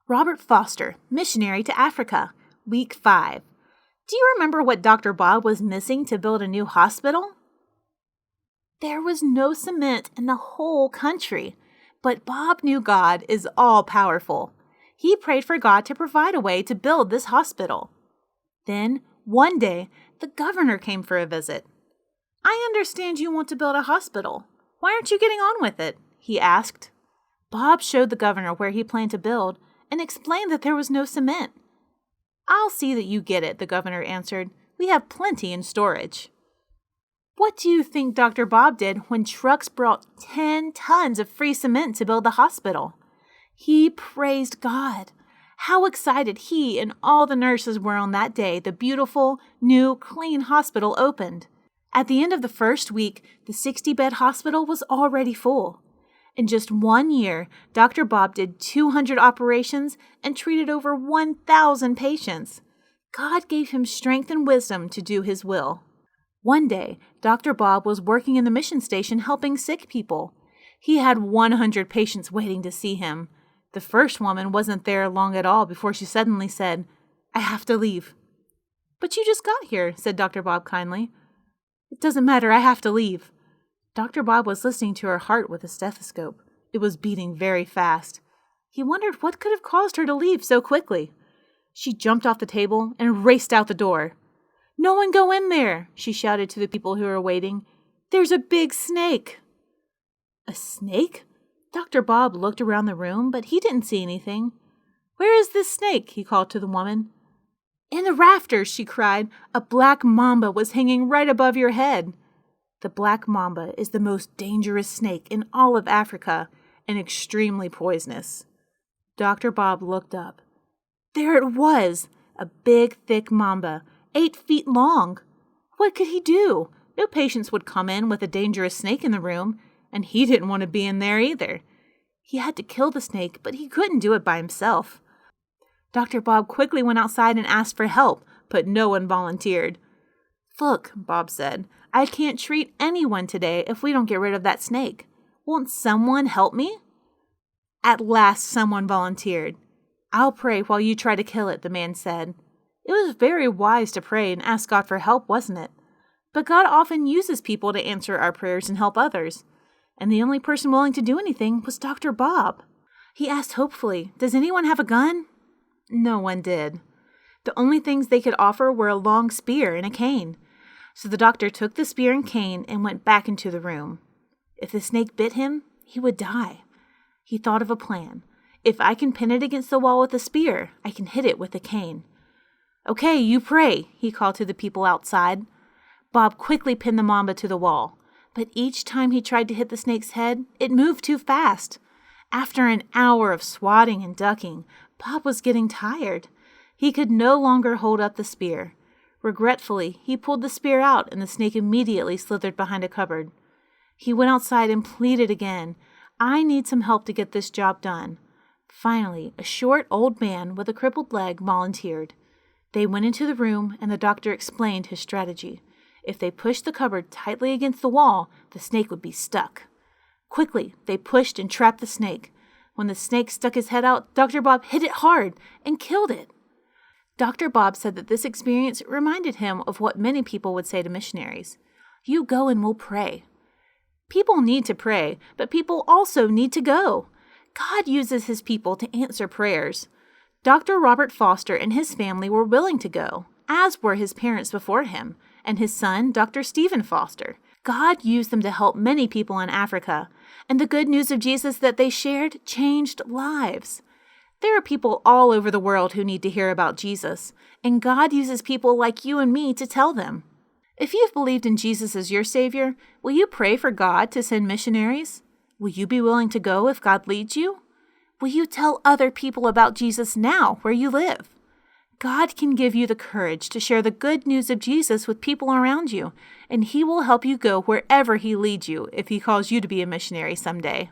Robert Foster, Missionary to Africa, Week 5. Do you remember what Dr. Bob was missing to build a new hospital? There was no cement in the whole country, but Bob knew God is all-powerful. He prayed for God to provide a way to build this hospital. Then, one day, the governor came for a visit. "I understand you want to build a hospital. Why aren't you getting on with it?" he asked. Bob showed the governor where he planned to build and explained that there was no cement. "I'll see that you get it," the governor answered. "We have plenty in storage." What do you think Dr. Bob did when trucks brought 10 tons of free cement to build the hospital? He praised God. How excited he and all the nurses were on that day the beautiful, new, clean hospital opened. At the end of the first week, the 60-bed hospital was already full. In just 1 year, Dr. Bob did 200 operations and treated over 1,000 patients. God gave him strength and wisdom to do his will. One day, Dr. Bob was working in the mission station helping sick people. He had 100 patients waiting to see him. The first woman wasn't there long at all before she suddenly said, "I have to leave." "But you just got here," said Dr. Bob kindly. "It doesn't matter, I have to leave." Dr. Bob was listening to her heart with a stethoscope. It was beating very fast. He wondered what could have caused her to leave so quickly. She jumped off the table and raced out the door. "No one go in there," she shouted to the people who were waiting. "There's a big snake." A snake? Dr. Bob looked around the room, but he didn't see anything. "Where is this snake?" he called to the woman. "In the rafters," she cried. "A black mamba was hanging right above your head." The black mamba is the most dangerous snake in all of Africa and extremely poisonous. Dr. Bob looked up. There it was, a big, thick mamba, 8 feet long. What could he do? No patients would come in with a dangerous snake in the room, and he didn't want to be in there either. He had to kill the snake, but he couldn't do it by himself. Dr. Bob quickly went outside and asked for help, but no one volunteered. "Look," Bob said, "I can't treat anyone today if we don't get rid of that snake. Won't someone help me?" At last someone volunteered. "I'll pray while you try to kill it," the man said. It was very wise to pray and ask God for help, wasn't it? But God often uses people to answer our prayers and help others. And the only person willing to do anything was Dr. Bob. He asked hopefully, "Does anyone have a gun?" No one did. The only things they could offer were a long spear and a cane. So the doctor took the spear and cane and went back into the room. If the snake bit him, he would die. He thought of a plan. If I can pin it against the wall with a spear, I can hit it with a cane. "Okay, you pray," he called to the people outside. Bob quickly pinned the mamba to the wall. But each time he tried to hit the snake's head, it moved too fast. After an hour of swatting and ducking, Bob was getting tired. He could no longer hold up the spear. Regretfully, he pulled the spear out and the snake immediately slithered behind a cupboard. He went outside and pleaded again, "I need some help to get this job done." Finally, a short old man with a crippled leg volunteered. They went into the room and the doctor explained his strategy. If they pushed the cupboard tightly against the wall, the snake would be stuck. Quickly, they pushed and trapped the snake. When the snake stuck his head out, Dr. Bob hit it hard and killed it. Dr. Bob said that this experience reminded him of what many people would say to missionaries. "You go and we'll pray." People need to pray, but people also need to go. God uses his people to answer prayers. Dr. Robert Foster and his family were willing to go, as were his parents before him, and his son, Dr. Stephen Foster. God used them to help many people in Africa, and the good news of Jesus that they shared changed lives. There are people all over the world who need to hear about Jesus, and God uses people like you and me to tell them. If you've believed in Jesus as your Savior, will you pray for God to send missionaries? Will you be willing to go if God leads you? Will you tell other people about Jesus now where you live? God can give you the courage to share the good news of Jesus with people around you, and He will help you go wherever He leads you if He calls you to be a missionary someday.